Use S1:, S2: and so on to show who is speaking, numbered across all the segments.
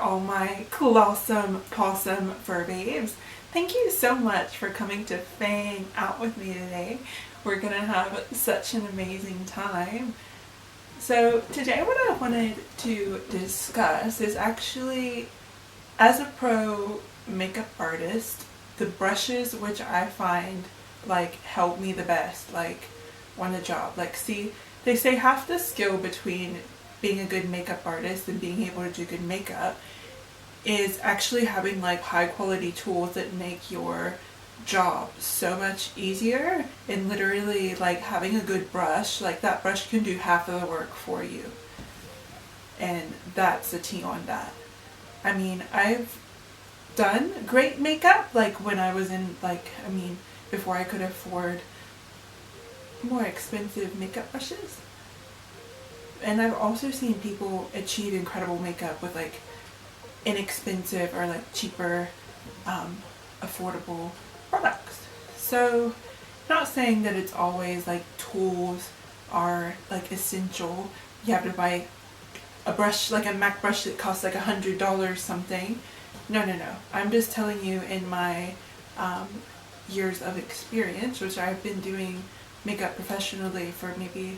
S1: all my clawsome, pawsome fur babes. Thank you so much for coming to hang out with me today. We're gonna have such an amazing time. So today what I wanted to discuss is actually, as a pro makeup artist, the brushes which I find like help me the best, like on the job. Like, see, they say half the skill between being a good makeup artist and being able to do good makeup is actually having like high quality tools that make your job so much easier, and literally like having a good brush, like that brush can do half of the work for you, and that's the tea on that. I mean, I've done great makeup like when I was in before I could afford more expensive makeup brushes, and I've also seen people achieve incredible makeup with like inexpensive or like cheaper affordable products. So not saying that it's always like tools are like essential. You have to buy a brush, like a MAC brush that costs like $100 something. No. I'm just telling you, in my years of experience, which I've been doing makeup professionally for maybe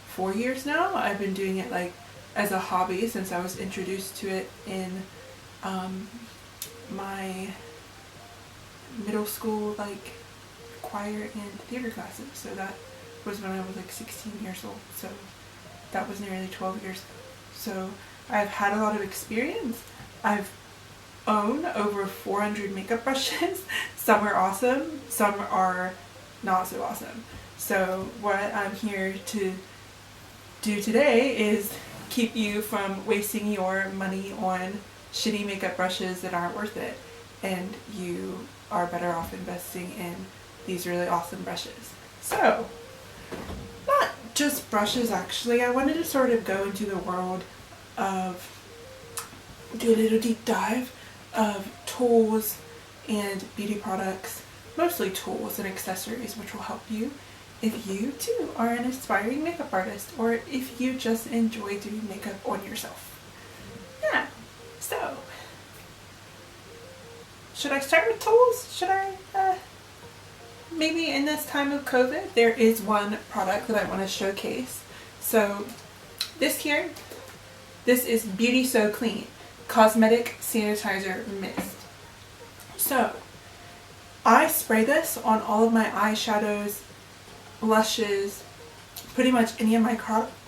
S1: 4 years now. I've been doing it like as a hobby since I was introduced to it in my middle school like choir and theater classes. So that was when I was like 16 years old. So that was nearly 12 years ago. So I've had a lot of experience. I've owned over 400 makeup brushes. Some are awesome, some are not so awesome. So what I'm here to do today is keep you from wasting your money on shitty makeup brushes that aren't worth it, and you are better off investing in these really awesome brushes. So, not just brushes actually, I wanted to sort of go into the world of, do a little deep dive of tools and beauty products, mostly tools and accessories, which will help you if you too are an aspiring makeup artist, or if you just enjoy doing makeup on yourself. Yeah, so should I start with tools? Should I? Maybe in this time of COVID, there is one product that I want to showcase. So this is Beauty So Clean Cosmetic Sanitizer Mist. So I spray this on all of my eyeshadows, blushes, pretty much any of my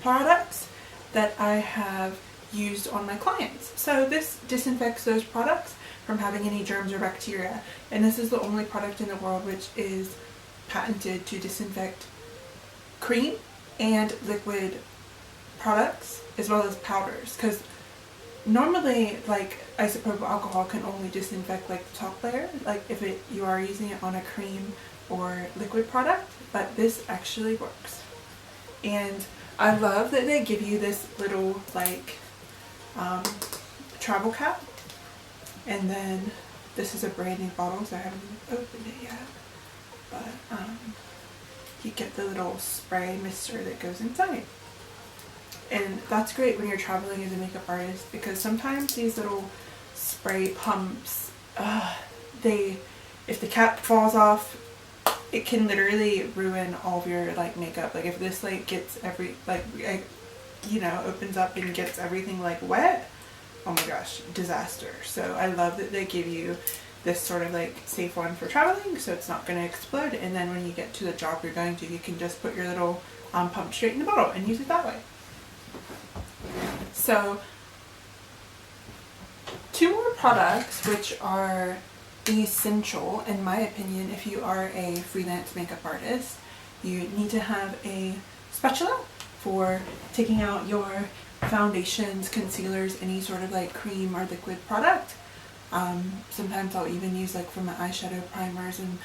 S1: products that I have used on my clients. So this disinfects those products from having any germs or bacteria, and this is the only product in the world which is patented to disinfect cream and liquid products as well as powders, because normally like isopropyl alcohol can only disinfect like the top layer, like if you are using it on a cream or liquid product, but this actually works. And I love that they give you this little like travel cap, and then this is a brand new bottle, so I haven't opened it yet, but you get the little spray mister that goes inside. And that's great when you're traveling as a makeup artist, because sometimes these little spray pumps, if the cap falls off, it can literally ruin all of your like makeup. Like if this like gets opens up and gets everything like wet, oh my gosh, disaster. So I love that they give you this sort of like safe one for traveling, so it's not going to explode, and then when you get to the job you're going to, you can just put your little pump straight in the bottle and use it that way. So two more products which are essential in my opinion if you are a freelance makeup artist. You need to have a spatula for taking out your foundations, concealers, any sort of like cream or liquid product. Sometimes I'll even use like for my eyeshadow primers and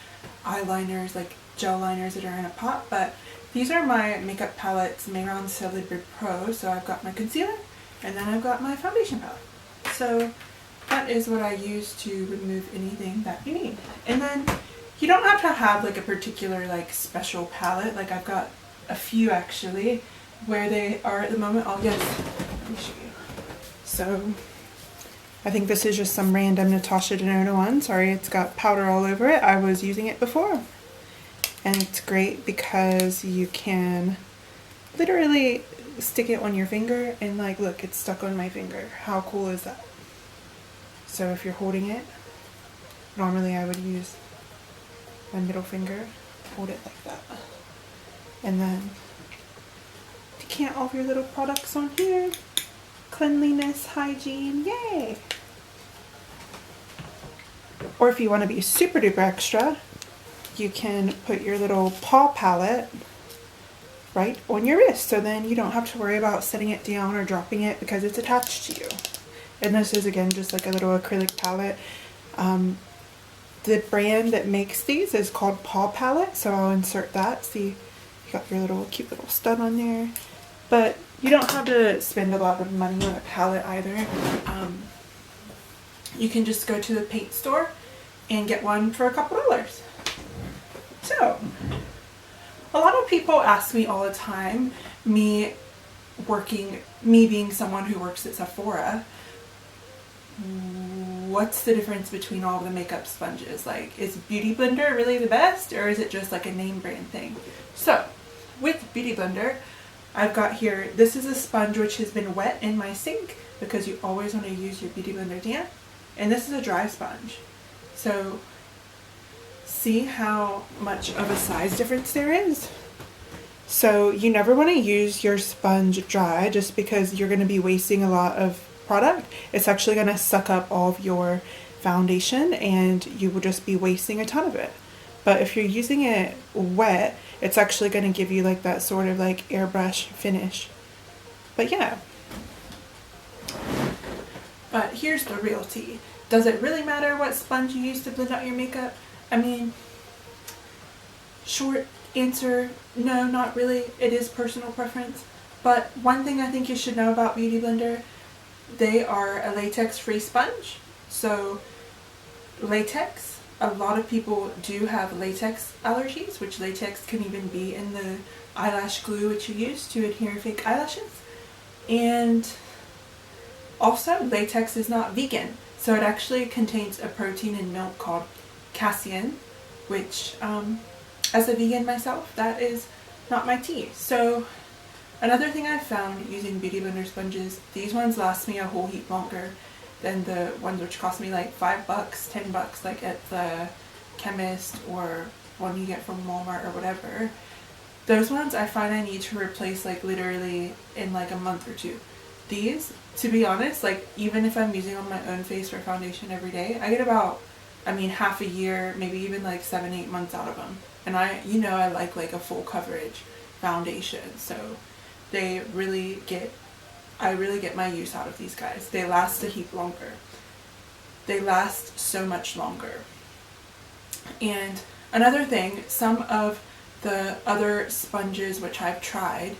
S1: eyeliners, like gel liners that are in a pot, but these are my makeup palettes, MEHRON CELEBRE Pro. So I've got my concealer and then I've got my foundation palette. So that is what I use to remove anything that you need. And then you don't have to have like a particular like special palette. Like I've got a few actually where they are at the moment. Let me show you. So I think this is just some random Natasha Denona one. Sorry, it's got powder all over it. I was using it before. And it's great because you can literally stick it on your finger and like, look, it's stuck on my finger. How cool is that? So if you're holding it, normally I would use my middle finger, hold it like that. And then decant all of your little products on here. Cleanliness, hygiene, yay! Or if you want to be super duper extra, you can put your little paw palette right on your wrist, so then you don't have to worry about setting it down or dropping it because it's attached to you. And this is again just like a little acrylic palette. The brand that makes these is called Paw Palette, so I'll insert that. See, you got your little cute little stud on there. But you don't have to spend a lot of money on a palette either. You can just go to the paint store and get one for a couple dollars. So, a lot of people ask me all the time, me being someone who works at Sephora, what's the difference between all the makeup sponges? Like, is Beauty Blender really the best, or is it just like a name brand thing? So, with Beauty Blender, I've got here, this is a sponge which has been wet in my sink because you always want to use your Beauty Blender damp. And this is a dry sponge. So, see how much of a size difference there is? So, you never want to use your sponge dry just because you're going to be wasting a lot of product. It's actually going to suck up all of your foundation and you will just be wasting a ton of it. But if you're using it wet, it's actually going to give you like that sort of like airbrush finish. But yeah. But here's the real tea. Does it really matter what sponge you use to blend out your makeup? I mean, short answer, no, not really. It is personal preference. But one thing I think you should know about Beauty Blender, they are a latex-free sponge. So latex, a lot of people do have latex allergies, which latex can even be in the eyelash glue which you use to adhere fake eyelashes. And also, latex is not vegan. So it actually contains a protein in milk called casein, which, as a vegan myself, that is not my tea. So another thing I've found using Beauty Blender sponges, these ones last me a whole heap longer than the ones which cost me like $5, $10, like at the chemist or one you get from Walmart or whatever. Those ones I find I need to replace like literally in like a month or two. These, to be honest, like even if I'm using on my own face for foundation every day, I get about, I mean, half a year, maybe even like 7-8 months out of them. And I like a full coverage foundation, so they really get, I really get my use out of these guys. They last a heap longer. They last so much longer. And another thing, some of the other sponges which I've tried,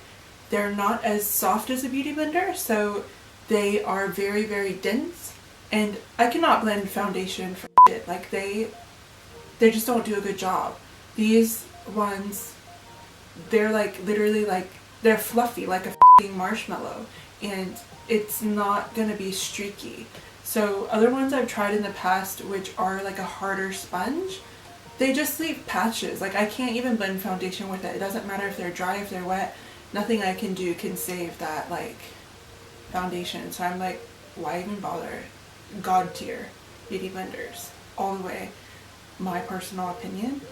S1: they're not as soft as a Beauty Blender, so they are very, very dense, and I cannot blend foundation for shit. Like they just don't do a good job. These ones, they're like literally like, they're fluffy like a f***ing marshmallow, and it's not gonna be streaky. So other ones I've tried in the past which are like a harder sponge, they just leave patches. Like I can't even blend foundation with it. It doesn't matter if they're dry, if they're wet. Nothing I can do can save that like foundation. So I'm like, why even bother? God tier Beauty Blenders all the way, my personal opinion.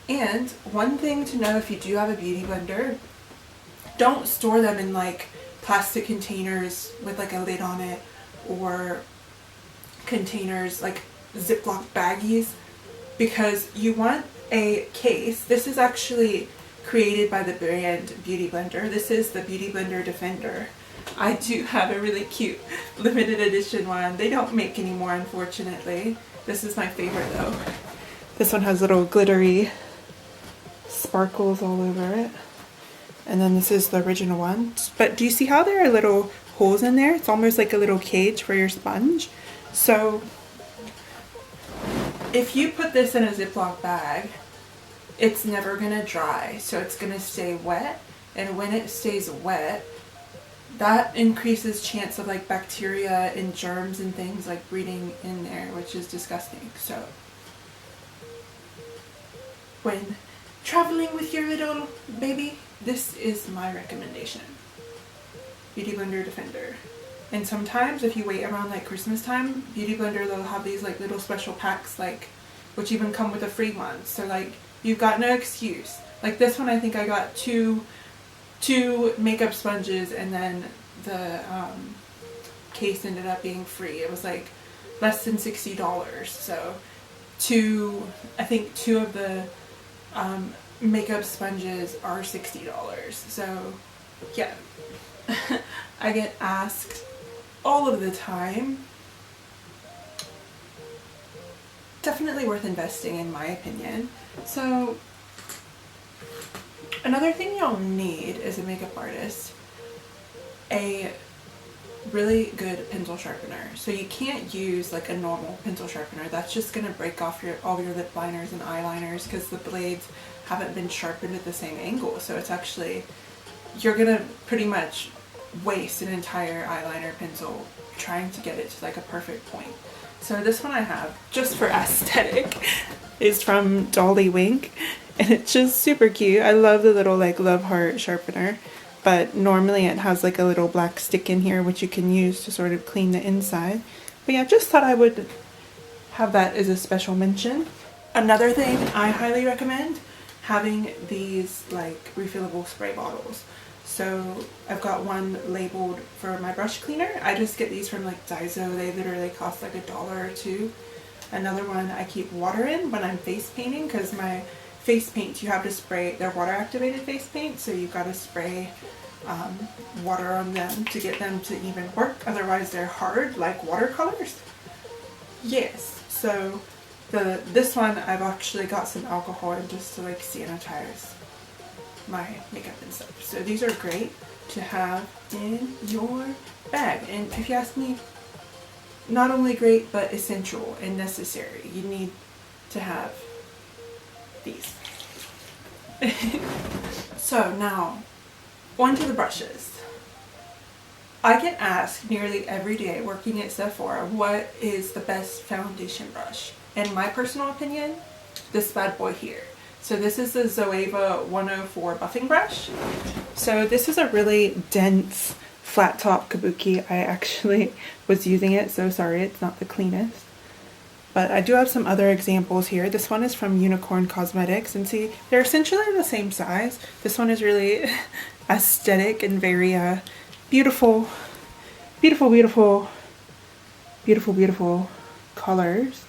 S1: And one thing to know if you do have a Beauty Blender, don't store them in like plastic containers with like a lid on it, or containers like Ziploc baggies, because you want a case. This is actually created by the brand Beauty Blender. This is the Beauty Blender Defender. I do have a really cute limited edition one. They don't make anymore, unfortunately. This is my favorite though. This one has little glittery sparkles all over it. And then this is the original one. But do you see how there are little holes in there? It's almost like a little cage for your sponge. So if you put this in a Ziploc bag, it's never gonna dry, so it's gonna stay wet. And when it stays wet, that increases chance of like bacteria and germs and things like breeding in there, which is disgusting. So when traveling with your little baby, this is my recommendation. Beauty Blender Defender. And sometimes if you wait around like Christmas time, Beauty Blender, they'll have these like little special packs, like, which even come with a free one. So like, you've got no excuse. Like this one, I think I got two makeup sponges, and then the case ended up being free. It was like less than $60. So I think two of the makeup sponges are $60. So yeah, I get asked all of the time. Definitely worth investing, in my opinion. So another thing you'll need as a makeup artist, a really good pencil sharpener. So you can't use like a normal pencil sharpener. That's just going to break off all your lip liners and eyeliners because the blades haven't been sharpened at the same angle. So it's actually, you're going to pretty much waste an entire eyeliner pencil trying to get it to like a perfect point. So this one I have just for aesthetic is from Dolly Wink, and it's just super cute. I love the little like love heart sharpener, but normally it has like a little black stick in here which you can use to sort of clean the inside. But yeah, just thought I would have that as a special mention. Another thing I highly recommend, having these like refillable spray bottles. So I've got one labeled for my brush cleaner. I just get these from like Daiso. They literally cost like $1 or $2. Another one I keep water in when I'm face painting, because my face paints, you have to spray, they're water activated face paint, so you've got to spray water on them to get them to even work. Otherwise they're hard like watercolors. Yes, so this one I've actually got some alcohol in just to like sanitize my makeup and stuff. So these are great to have in your bag, and if you ask me, not only great but essential and necessary. You need to have these. So now on to the brushes. I get asked nearly every day working at Sephora, what is the best foundation brush? In my personal opinion, this bad boy here. So this is the Zoeva 104 buffing brush. So this is a really dense flat top kabuki. I actually was using it, so sorry it's not the cleanest. But I do have some other examples here. This one is from Unicorn Cosmetics, and see, they're essentially the same size. This one is really aesthetic and very beautiful, beautiful, beautiful, beautiful, beautiful colors.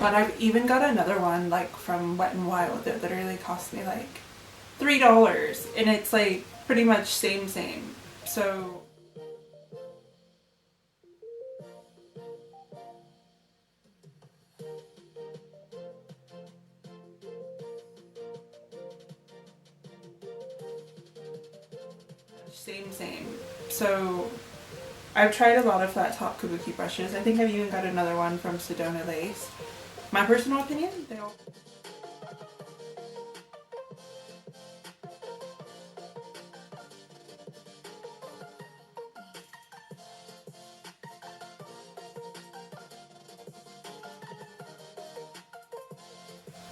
S1: But I've even got another one like from Wet n Wild that literally cost me like $3, and it's like pretty much same. So same. So I've tried a lot of flat top kabuki brushes. I think I've even got another one from Sedona Lace. My personal opinion, they all...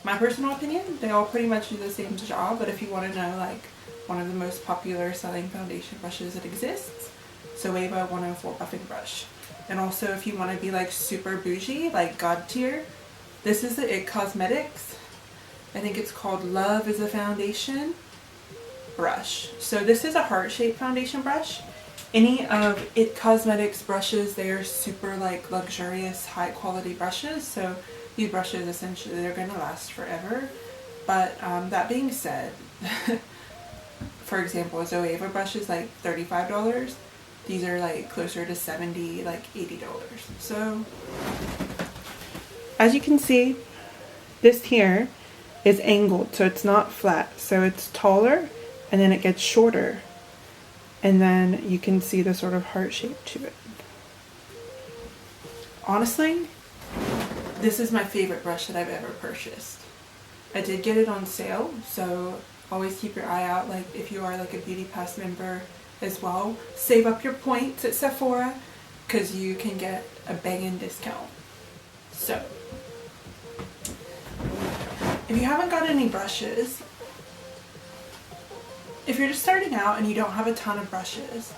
S1: My personal opinion, they all pretty much do the same job, but if you want to know like one of the most popular selling foundation brushes that exists, Zoeva 104 buffing brush. And also if you want to be like super bougie, like god tier, this is the IT Cosmetics, I think it's called Love is a Foundation brush. So this is a heart-shaped foundation brush. Any of IT Cosmetics brushes, they are super like luxurious, high quality brushes. So these brushes essentially, they're going to last forever. But that being said, for example, Zoeva brush is like $35. These are like closer to $70, like $80. So as you can see, this here is angled, so it's not flat. So it's taller and then it gets shorter. And then you can see the sort of heart shape to it. honestly, this is my favorite brush that I've ever purchased. I did get it on sale, so always keep your eye out, like if you are like a Beauty Pass member as well. Save up your points at Sephora because you can get a banging discount. So, if you haven't got any brushes, if you're just starting out and you don't have a ton of brushes,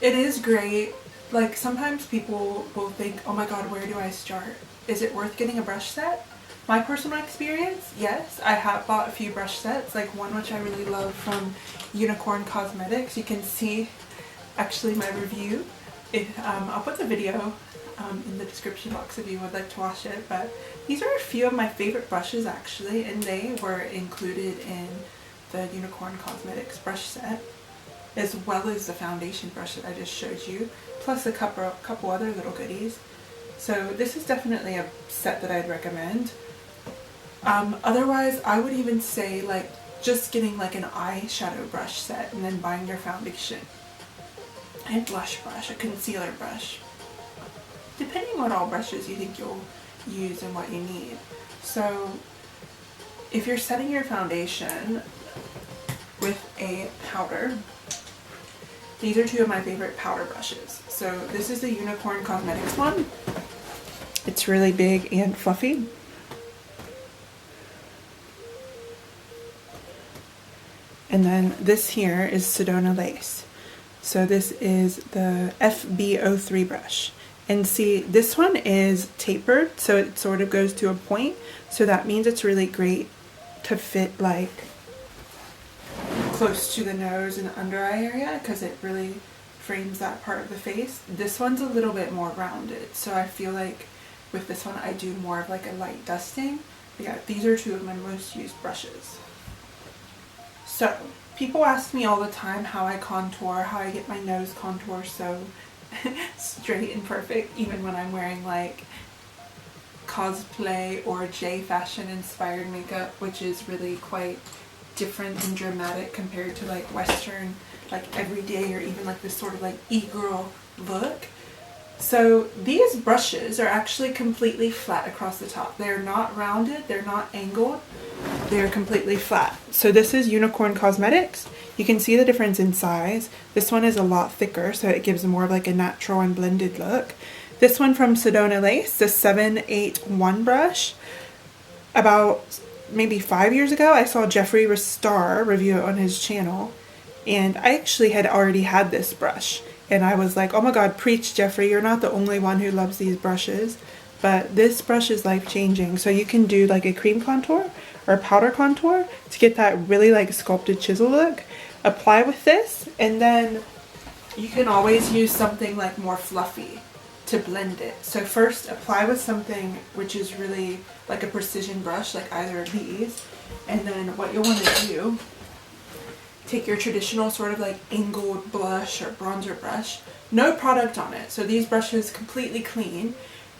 S1: it is great. Like sometimes people will think, oh my god, where do I start? Is it worth getting a brush set? My personal experience, yes. I have bought a few brush sets, like one which I really love from Unicorn Cosmetics. You can see actually my review. I'll put the video in the description box if you would like to watch it, but these are a few of my favorite brushes actually, and they were included in the Unicorn Cosmetics brush set, as well as the foundation brush that I just showed you, plus a couple other little goodies. So this is definitely a set that I'd recommend. Otherwise, I would even say like just getting like an eyeshadow brush set and then buying your foundation and blush brush, a concealer brush, depending on all brushes you think you'll use and what you need. So if you're setting your foundation with a powder, these are two of my favorite powder brushes. So this is the Unicorn Cosmetics one. It's really big and fluffy. And then this here is Sedona Lace. So this is the FB03 brush. And see, this one is tapered, so it sort of goes to a point. So that means it's really great to fit like close to the nose and under eye area because it really frames that part of the face. This one's a little bit more rounded, so I feel like with this one I do more of like a light dusting. But yeah, these are two of my most used brushes. So people ask me all the time how I contour, how I get my nose contour so straight and perfect, even when I'm wearing like cosplay or J fashion inspired makeup, which is really quite different and dramatic compared to like Western, like everyday, or even like this sort of like e-girl look. So these brushes are actually completely flat across the top. They're not rounded, they're not angled, they're completely flat. So this is Unicorn Cosmetics. You can see the difference in size. This one is a lot thicker, so it gives more of like a natural and blended look. This one from Sedona Lace, the 781 brush. About maybe 5 years ago, I saw Jeffree Star review it on his channel, and I actually had already had this brush. And I was like, oh my god, preach Jeffree, you're not the only one who loves these brushes. But this brush is life-changing. So you can do like a cream contour or a powder contour to get that really like sculpted chisel look. Apply with this, and then you can always use something like more fluffy to blend it. So first apply with something which is really like a precision brush, like either of these. And then what you'll want to do, take your traditional sort of like angled blush or bronzer brush, no product on it, so these brushes completely clean,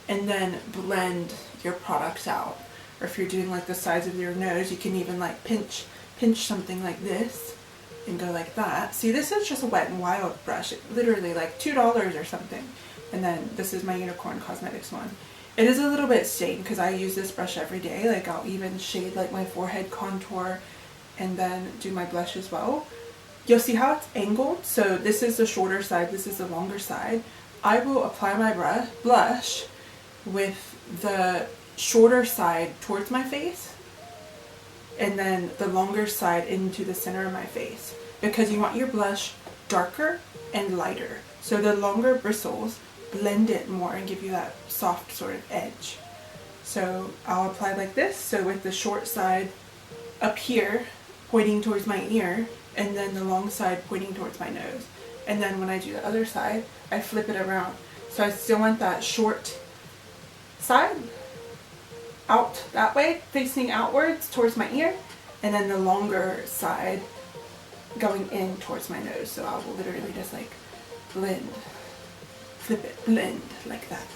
S1: and then blend your products out. Or if you're doing like the sides of your nose, you can even like pinch something like this and go like that. See, this is just a Wet n Wild brush, literally like $2 or something. And then this is my Unicorn Cosmetics one. It is a little bit stained because I use this brush every day. Like I'll even shade like my forehead contour and then do my blush as well. You'll see how it's angled. So this is the shorter side, this is the longer side. I will apply my blush with the shorter side towards my face and then the longer side into the center of my face, because you want your blush darker and lighter. So the longer bristles blend it more and give you that soft sort of edge. So I'll apply like this, so with the short side up here pointing towards my ear, and then the long side pointing towards my nose. And then when I do the other side, I flip it around. So I still want that short side out that way, facing outwards towards my ear, and then the longer side going in towards my nose. So I will literally just like blend, flip it, blend like that.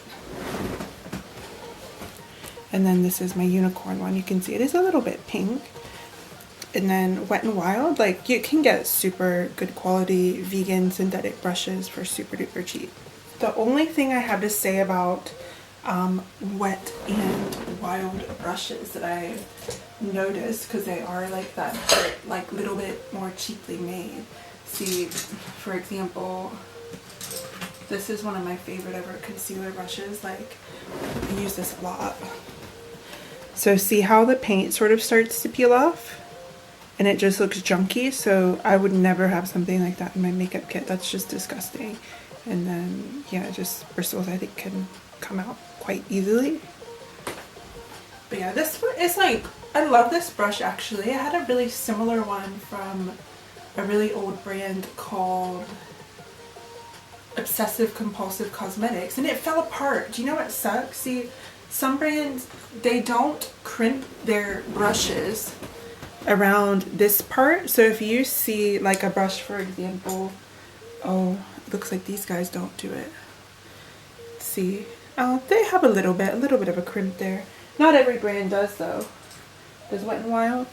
S1: And then this is my Unicorn one. You can see it is a little bit pink. And then Wet n Wild, like you can get super good quality vegan synthetic brushes for super duper cheap. The only thing I have to say about Wet and Wild brushes that I noticed, because they are like that, like little bit more cheaply made. See, for example, this is one of my favorite ever concealer brushes. Like, I use this a lot. So see how the paint sort of starts to peel off and it just looks junky? So I would never have something like that in my makeup kit. That's just disgusting. And then yeah, just bristles I think can come out quite easily. But yeah, this one is like, I love this brush actually. I had a really similar one from a really old brand called Obsessive Compulsive Cosmetics, and it fell apart. Do you know what sucks? See, some brands, they don't crimp their brushes around this part. So if you see like a brush, for example, oh, it looks like these guys don't do it. See, oh, they have a little bit of a crimp there. Not every brand does though. Does Wet n Wild?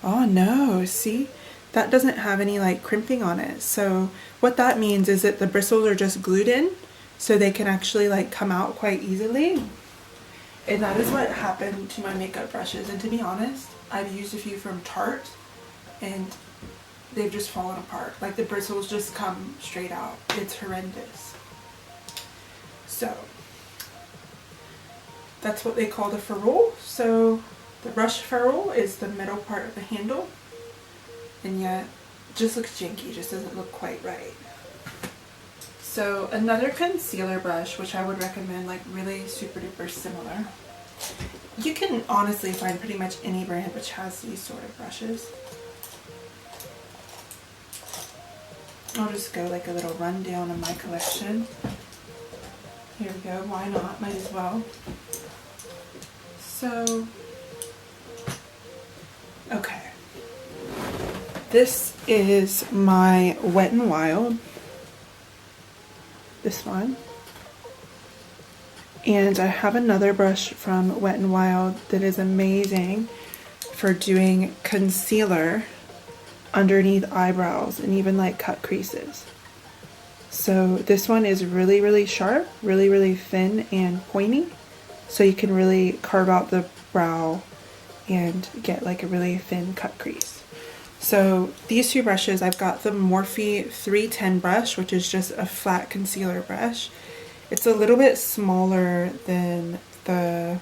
S1: Oh no, see? That doesn't have any like crimping on it. So what that means is that the bristles are just glued in, so they can actually like come out quite easily. And that is what happened to my makeup brushes. And to be honest, I've used a few from Tarte and they've just fallen apart. Like the bristles just come straight out. It's horrendous. So that's what they call the ferrule. So the brush ferrule is the middle part of the handle, and yet it just looks janky, just doesn't look quite right. So another concealer brush, which I would recommend, like really super duper similar. You can honestly find pretty much any brand which has these sort of brushes. I'll just go like a little rundown of my collection. Here we go, why not? Might as well. So, okay. This is my Wet n Wild. This one. And I have another brush from Wet n Wild that is amazing for doing concealer underneath eyebrows and even like cut creases. So this one is really, really sharp, really, really thin and pointy. So you can really carve out the brow and get like a really thin cut crease. So these two brushes, I've got the Morphe 310 brush, which is just a flat concealer brush. It's a little bit smaller than the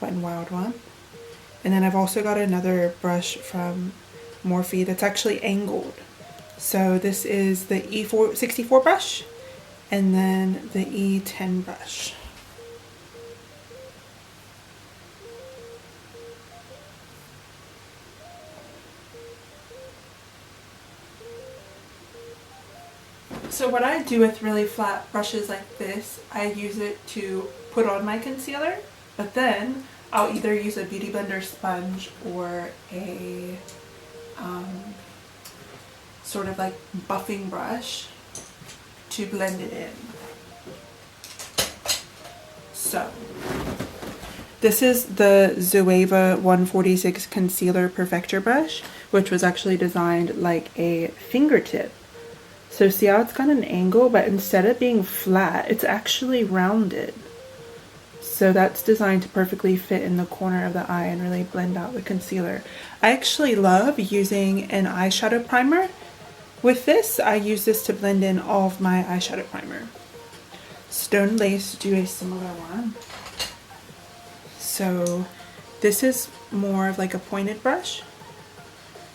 S1: Wet n Wild one. And then I've also got another brush from Morphe that's actually angled. So this is the E64 brush and then the E10 brush. So what I do with really flat brushes like this, I use it to put on my concealer, but then I'll either use a Beauty Blender sponge or a sort of like buffing brush to blend it in. So this is the Zoeva 146 Concealer Perfector brush, which was actually designed like a fingertip. So see how it's got an angle, but instead of being flat, it's actually rounded. So that's designed to perfectly fit in the corner of the eye and really blend out the concealer. I actually love using an eyeshadow primer. With this, I use this to blend in all of my eyeshadow primer. Stone Lace do a similar one. So this is more of like a pointed brush.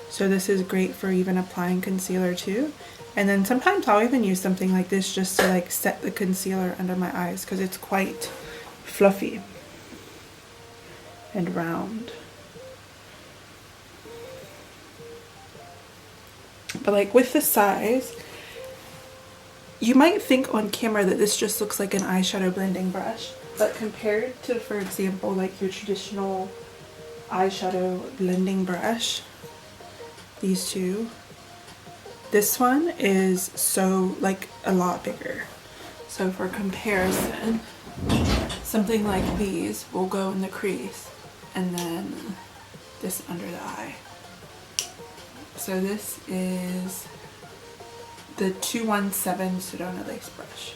S1: So this is great for even applying concealer too. And then sometimes I'll even use something like this just to like set the concealer under my eyes because it's quite fluffy and round. But like with the size, you might think on camera that this just looks like an eyeshadow blending brush, but compared to, for example, like your traditional eyeshadow blending brush, these two, this one is so like a lot bigger. So for comparison, something like these will go in the crease and then this under the eye. So this is the 217 Sedona lace brush.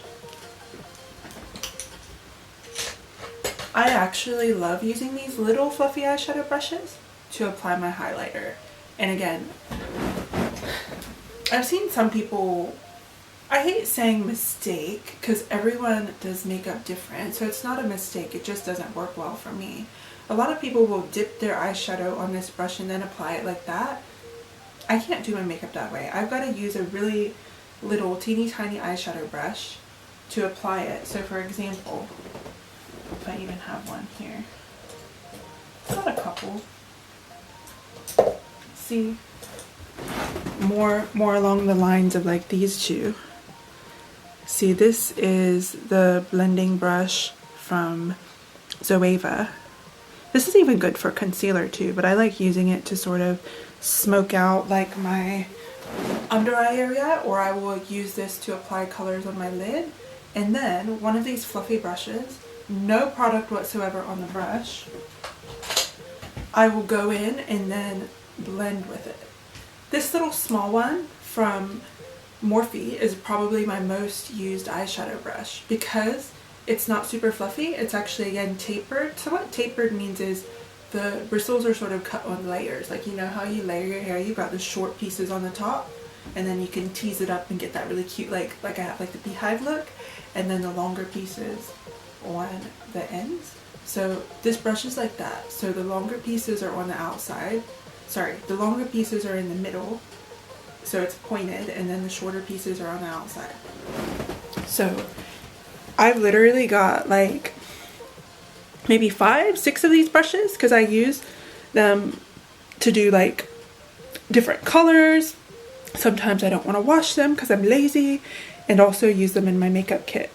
S1: I actually love using these little fluffy eyeshadow brushes to apply my highlighter. And again, I've seen some people, I hate saying mistake because everyone does makeup different, so it's not a mistake, it just doesn't work well for me. A lot of people will dip their eyeshadow on this brush and then apply it like that. I can't do my makeup that way. I've got to use a really little teeny tiny eyeshadow brush to apply it. So for example, if I even have one here, got a couple. See, more along the lines of like these two. See, this is the blending brush from Zoeva. This is even good for concealer too, but I like using it to sort of smoke out like my under eye area, or I will use this to apply colors on my lid. And then one of these fluffy brushes, no product whatsoever on the brush, I will go in and then blend with it. This little small one from Morphe is probably my most used eyeshadow brush because it's not super fluffy. It's actually, again, tapered. So what tapered means is the bristles are sort of cut on layers. Like, you know how you layer your hair, you've got the short pieces on the top, and then you can tease it up and get that really cute, like I have like the beehive look, and then the longer pieces on the ends. So this brush is like that. So the longer pieces are on the outside. Sorry, the longer pieces are in the middle, so it's pointed, and then the shorter pieces are on the outside. So I've literally got like maybe 5, 6 of these brushes because I use them to do like different colors. Sometimes I don't want to wash them because I'm lazy, and also use them in my makeup kit.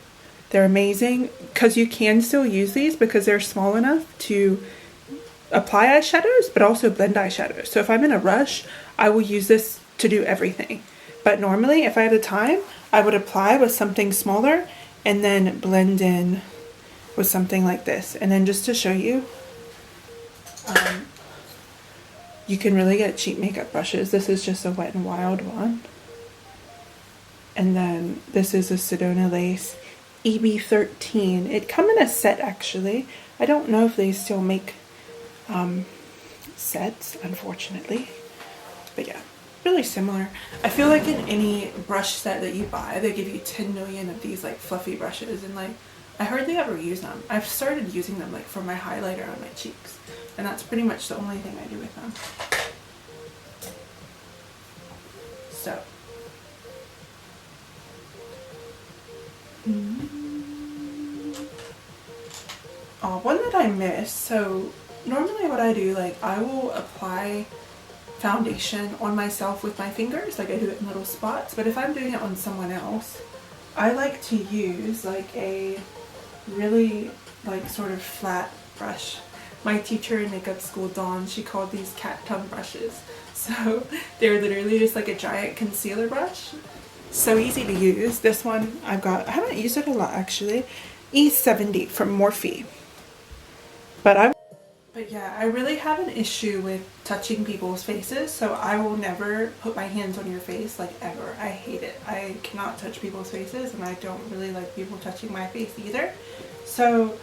S1: They're amazing because you can still use these because they're small enough to apply eyeshadows but also blend eyeshadows. So if I'm in a rush, I will use this to do everything. But normally if I have the time, I would apply with something smaller and then blend in with something like this. And then just to show you, you can really get cheap makeup brushes. This is just a Wet n Wild one. And then this is a Sedona Lace EB13. It come in a set actually. I don't know if they still make sets, unfortunately. But yeah, really similar. I feel like in any brush set that you buy, they give you 10 million of these like fluffy brushes, and like I hardly ever use them. I've started using them like for my highlighter on my cheeks, and that's pretty much the only thing I do with them. So oh, one that I missed. So normally what I do, like I will apply foundation on myself with my fingers, like I do it in little spots, but if I'm doing it on someone else, I like to use like a really like sort of flat brush. My teacher in makeup school, Dawn, she called these cat tongue brushes. So they're literally just like a giant concealer brush. So easy to use. This one I haven't used it a lot actually. E70 from Morphe. But yeah, I really have an issue with touching people's faces, so I will never put my hands on your face, like ever. I hate it. I cannot touch people's faces, and I don't really like people touching my face either. So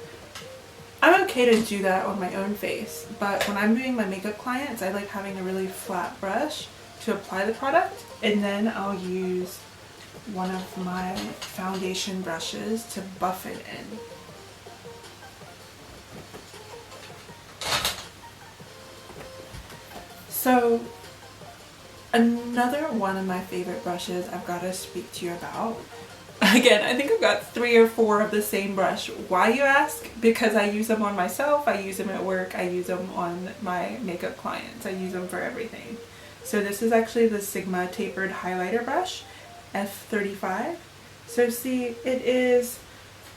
S1: I'm okay to do that on my own face, but when I'm doing my makeup clients, I like having a really flat brush to apply the product, and then I'll use one of my foundation brushes to buff it in. So another one of my favorite brushes I've got to speak to you about. Again, I think I've got 3 or 4 of the same brush. Why, you ask? Because I use them on myself, I use them at work, I use them on my makeup clients, I use them for everything. So this is actually the Sigma Tapered Highlighter Brush, F35. So see, it is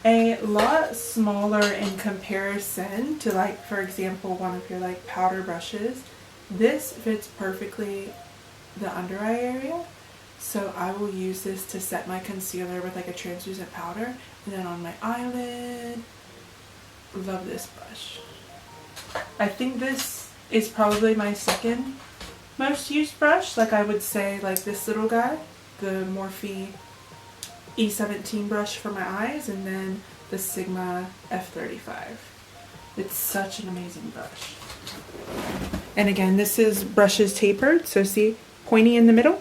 S1: a lot smaller in comparison to, like, for example, one of your like powder brushes. This fits perfectly the under eye area, so I will use this to set my concealer with like a translucent powder, and then on my eyelid. Love this brush. I think this is probably my second most used brush. Like I would say like this little guy, the Morphe E17 brush for my eyes, and then the Sigma F35. It's such an amazing brush. And again, this is brushes tapered, so see, pointy in the middle.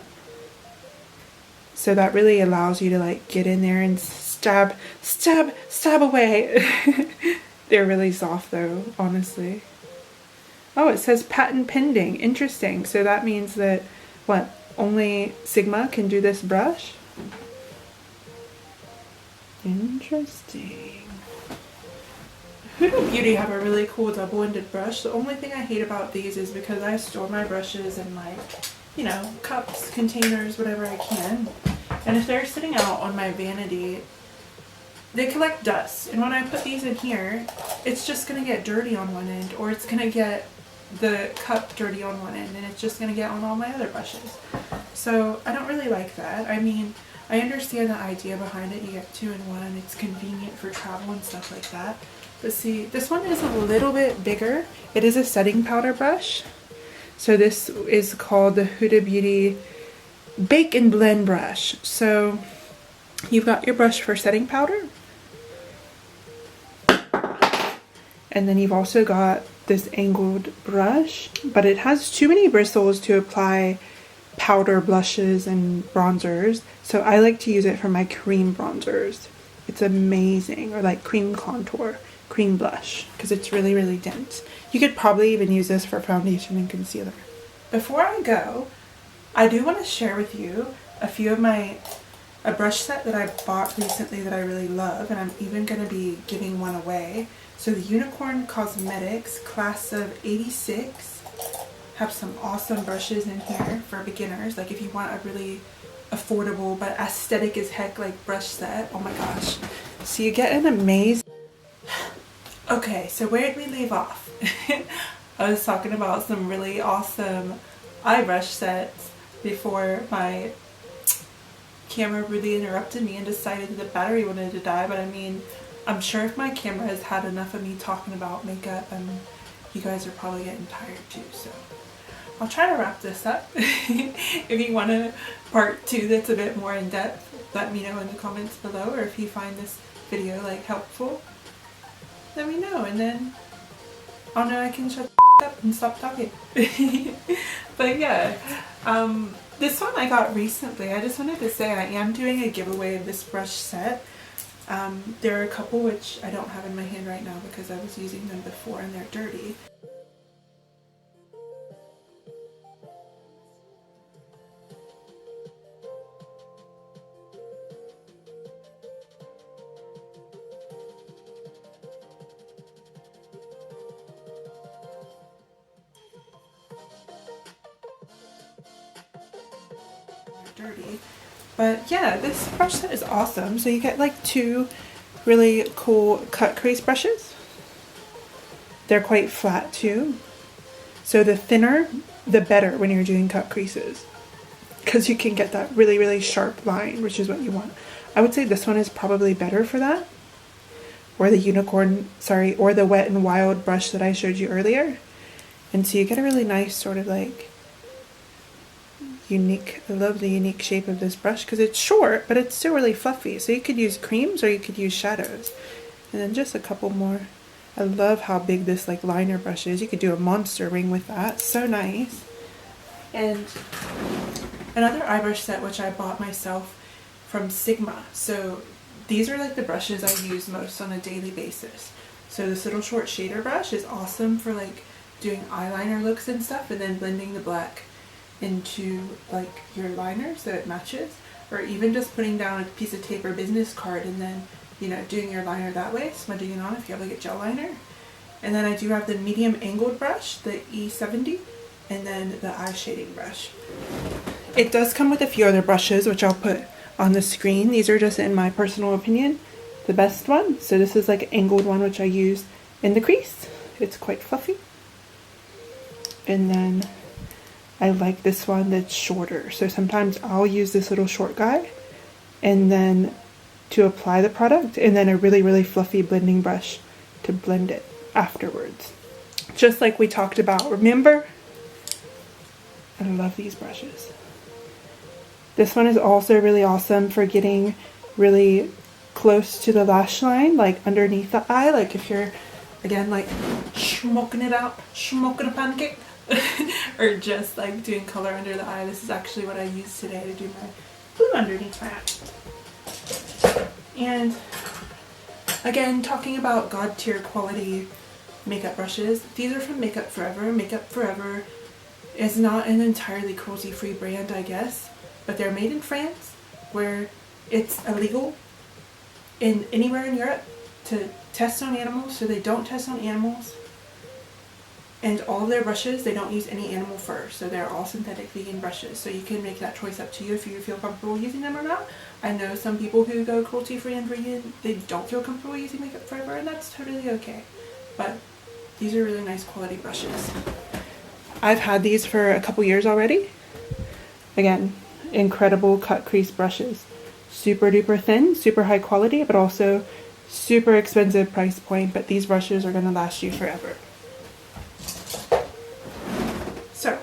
S1: So that really allows you to like get in there and stab, stab, stab away. They're really soft though, honestly. Oh, it says patent pending. Interesting. So that means that, what, only Sigma can do this brush? Interesting. Huda Beauty have a really cool double-ended brush. The only thing I hate about these is because I store my brushes in like, you know, cups, containers, whatever I can. And if they're sitting out on my vanity, they collect dust. And when I put these in here, it's just going to get dirty on one end, or it's going to get the cup dirty on one end, and it's just going to get on all my other brushes. So I don't really like that. I mean, I understand the idea behind it. You get 2 in 1. It's convenient for travel and stuff like that. But see, this one is a little bit bigger. It is a setting powder brush. So this is called the Huda Beauty Bake and Blend brush. So you've got your brush for setting powder. And then you've also got this angled brush, but it has too many bristles to apply powder blushes and bronzers. So I like to use it for my cream bronzers. It's amazing. Or like cream contour, cream blush, because it's really, really dense. You could probably even use this for foundation and concealer. Before I go, I do want to share with you a few of a brush set that I bought recently that I really love, and I'm even going to be giving one away. So the Unicorn Cosmetics class of 86 have some awesome brushes in here for beginners. Like if you want a really affordable but aesthetic as heck like brush set, oh my gosh. So you get an amazing... Okay, so where did we leave off? I was talking about some really awesome eye brush sets before my camera really interrupted me and decided that the battery wanted to die. But I mean, I'm sure if my camera has had enough of me talking about makeup, you guys are probably getting tired too, so I'll try to wrap this up. If you want a part 2 that's a bit more in depth, let me know in the comments below, or if you find this video like helpful, let me know, and then I'll know I can shut up and stop talking. But yeah, this one I got recently. I just wanted to say I am doing a giveaway of this brush set. There are a couple which I don't have in my hand right now because I was using them before and they're dirty. Dirty. But yeah, this brush set is awesome. So you get like 2 really cool cut crease brushes. They're quite flat too. So the thinner, the better when you're doing cut creases, because you can get that really, really sharp line, which is what you want. I would say this one is probably better for that. Or the unicorn, sorry, or the Wet n Wild brush that I showed you earlier. And so you get a really nice sort of like unique, I love the unique shape of this brush because it's short, but it's still really fluffy. So you could use creams or you could use shadows. And then just a couple more. I love how big this like liner brush is. You could do a monster ring with that. So nice. And another eye brush set which I bought myself from Sigma. So these are like the brushes I use most on a daily basis. So this little short shader brush is awesome for like doing eyeliner looks and stuff, and then blending the black into like your liner so it matches, or even just putting down a piece of tape or business card and then, you know, doing your liner that way, smudging it on if you have like a gel liner. And then I do have the medium angled brush, the E70, and then the eye shading brush. It does come with a few other brushes which I'll put on the screen. These are just, in my personal opinion, the best one. So this is like an angled one which I use in the crease. It's quite fluffy. And then I like this one that's shorter. So sometimes I'll use this little short guy and then to apply the product, and then a really, really fluffy blending brush to blend it afterwards. Just like we talked about, remember? I love these brushes. This one is also really awesome for getting really close to the lash line, like underneath the eye. Like if you're again, like smoking it out, smoking a pancake, or just like doing color under the eye. This is actually what I used today to do my blue underneath my eye. And again, talking about God tier quality makeup brushes, these are from Makeup Forever. Makeup Forever is not an entirely cruelty-free brand, I guess, but they're made in France, where it's illegal in anywhere in Europe to test on animals, so they don't test on animals. And all of their brushes, they don't use any animal fur, so they're all synthetic vegan brushes. So you can make that choice up to you if you feel comfortable using them or not. I know some people who go cruelty-free and vegan, they don't feel comfortable using Makeup Forever, and that's totally okay. But these are really nice quality brushes. I've had these for a couple years already. Again, incredible cut crease brushes. Super duper thin, super high quality, but also super expensive price point, but these brushes are going to last you forever. So,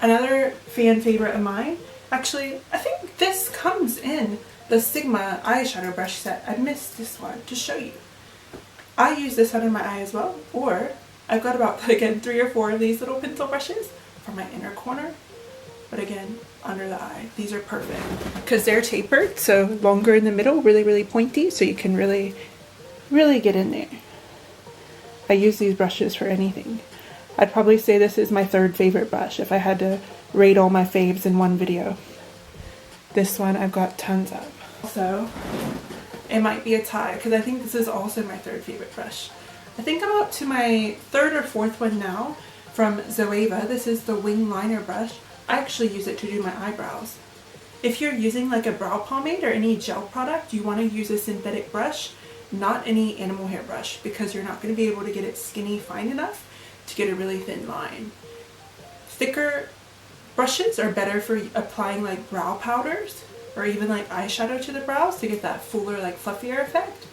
S1: another fan favorite of mine, actually, I think this comes in the Sigma eyeshadow brush set. I missed this one to show you. I use this under my eye as well, or I've got about, again, 3 or 4 of these little pencil brushes for my inner corner, but again, under the eye. These are perfect because they're tapered, so longer in the middle, really, really pointy, so you can really, really get in there. I use these brushes for anything. I'd probably say this is my 3rd favorite brush if I had to rate all my faves in one video. This one I've got tons of. Also, it might be a tie because I think this is also my 3rd favorite brush. I think I'm up to my 3rd or 4th one now from Zoeva. This is the wing liner brush. I actually use it to do my eyebrows. If you're using like a brow pomade or any gel product, you want to use a synthetic brush, not any animal hair brush, because you're not going to be able to get it skinny fine enough to get a really thin line. Thicker brushes are better for applying like brow powders or even like eyeshadow to the brows to get that fuller, like fluffier effect.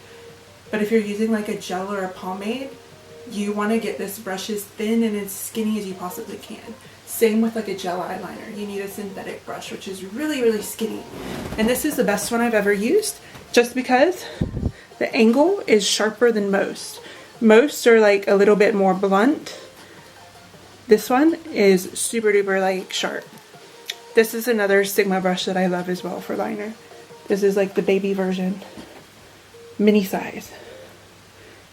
S1: But if you're using like a gel or a pomade, you want to get this brush as thin and as skinny as you possibly can. Same with like a gel eyeliner. You need a synthetic brush, which is really, really skinny. And this is the best one I've ever used, just because the angle is sharper than most. Most are like a little bit more blunt. This one is super duper like sharp. This is another Sigma brush that I love as well for liner. This is like the baby version, mini size.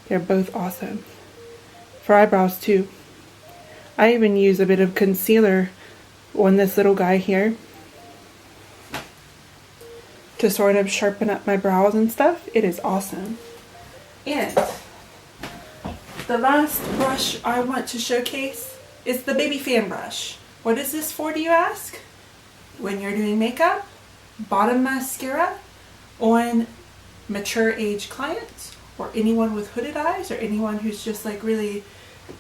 S1: They're both awesome. For eyebrows too. I even use a bit of concealer on this little guy here to sort of sharpen up my brows and stuff. It is awesome. And the last brush I want to showcase is the baby fan brush. What is this for, do you ask? When you're doing makeup, bottom mascara on mature age clients or anyone with hooded eyes or anyone who's just like really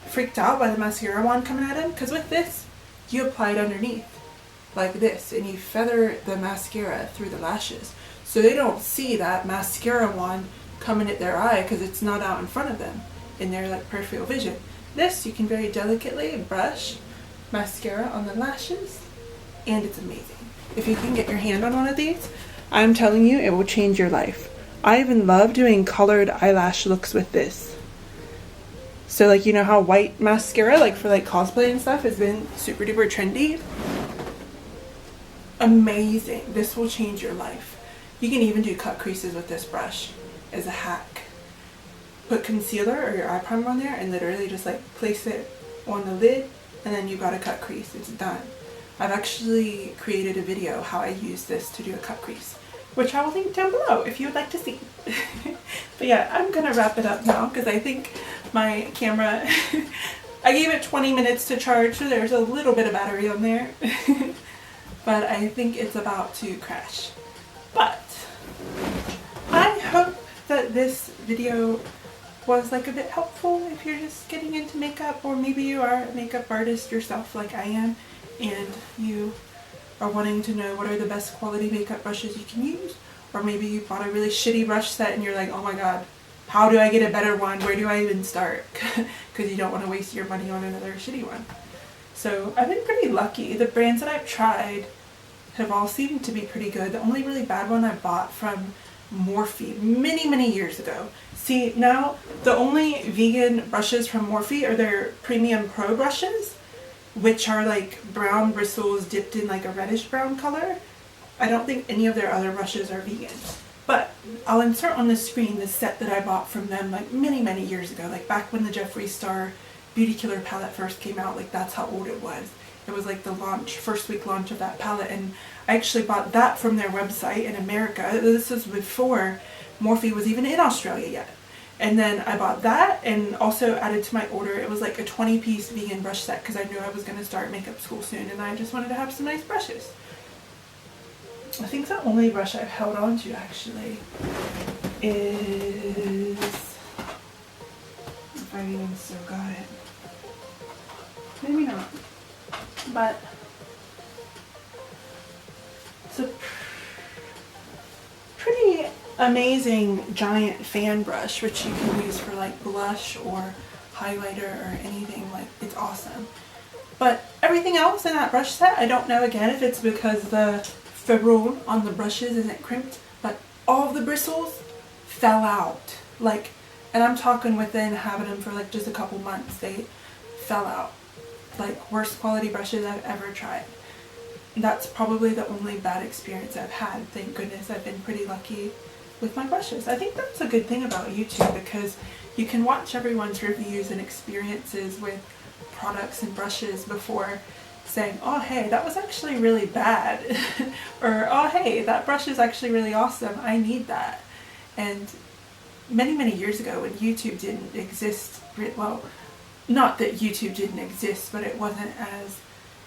S1: freaked out by the mascara wand coming at him, because with this you apply it underneath like this and you feather the mascara through the lashes so they don't see that mascara wand coming at their eye because it's not out in front of them in their like peripheral vision. This you can very delicately brush mascara on the lashes and it's amazing. If you can get your hand on one of these, I'm telling you, it will change your life. I even love doing colored eyelash looks with this. So like, you know how white mascara, like for like cosplay and stuff, has been super duper trendy? Amazing. This will change your life. You can even do cut creases with this brush as a hack. Put concealer or your eye primer on there and literally just like place it on the lid and then you got a cut crease. It's done. I've actually created a video how I use this to do a cut crease, which I will link down below if you would like to see. But yeah, I'm gonna wrap it up now because I think my camera, I gave it 20 minutes to charge, so there's a little bit of battery on there. But I think it's about to crash. But I hope that this video was like a bit helpful if you're just getting into makeup, or maybe you are a makeup artist yourself like I am and you are wanting to know what are the best quality makeup brushes you can use, or maybe you bought a really shitty brush set and you're like, oh my god, how do I get a better one? Where do I even start? Because you don't want to waste your money on another shitty one. So I've been pretty lucky. The brands that I've tried have all seemed to be pretty good. The only really bad one I bought from Morphe many years ago. See, now the only vegan brushes from Morphe are their Premium Pro brushes, which are like brown bristles dipped in like a reddish brown color. I don't think any of their other brushes are vegan. But I'll insert on the screen the set that I bought from them like many years ago, like back when the Jeffree Star Beauty Killer palette first came out. Like that's how old it was. It was like the launch, first week launch of that palette, and I actually bought that from their website in America. This was before Morphe was even in Australia yet. And then I bought that and also added to my order, it was like a 20-piece vegan brush set because I knew I was going to start makeup school soon and I just wanted to have some nice brushes. I think the only brush I've held on to actually is, if I've even still got it, maybe not, but it's a pretty amazing giant fan brush, which you can use for like blush or highlighter or anything. Like, it's awesome. But everything else in that brush set, I don't know again if it's because the ferrule on the brushes isn't crimped, but all of the bristles fell out. Like, and I'm talking within having them for like just a couple months, they fell out. Like, worst quality brushes I've ever tried. That's probably the only bad experience I've had. Thank goodness I've been pretty lucky with my brushes. I think that's a good thing about YouTube because you can watch everyone's reviews and experiences with products and brushes before saying, oh hey, that was actually really bad, or oh hey, that brush is actually really awesome, I need that. And many years ago when YouTube didn't exist, well, not that YouTube didn't exist, but it wasn't as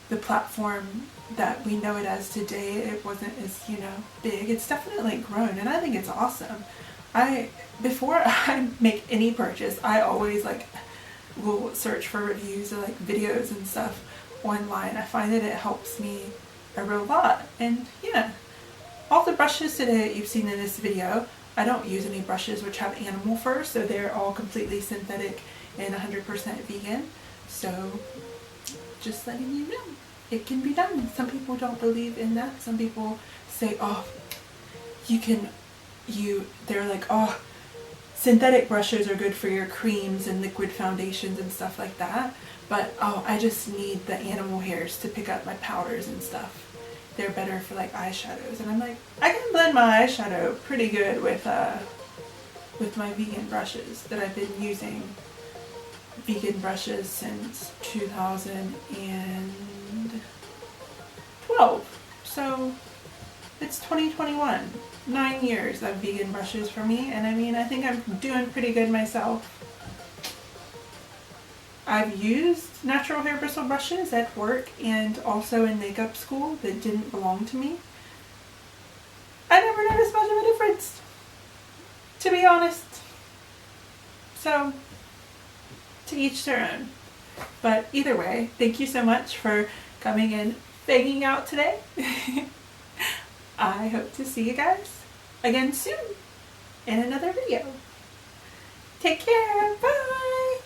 S1: the platform that we know it as today. It wasn't as, you know, big. It's definitely grown and I think it's awesome. Before I make any purchase, I always like will search for reviews or like videos and stuff online. I find that it helps me a real lot. And yeah, all the brushes today that you've seen in this video, I don't use any brushes which have animal fur, so they're all completely synthetic and 100% vegan. So just letting you know, it can be done. Some people don't believe in that. Some people say, oh, they're like, oh, synthetic brushes are good for your creams and liquid foundations and stuff like that. But, oh, I just need the animal hairs to pick up my powders and stuff. They're better for like eyeshadows. And I'm like, I can blend my eyeshadow pretty good with my vegan brushes that I've been using. Vegan brushes since 2012. So it's 2021. 9 years of vegan brushes for me, and I mean, I think I'm doing pretty good myself. I've used natural hair bristle brushes at work and also in makeup school that didn't belong to me. I never noticed much of a difference, to be honest. So, to each their own. But either way, thank you so much for coming and hanging out today. I hope to see you guys again soon in another video. Take care. Bye.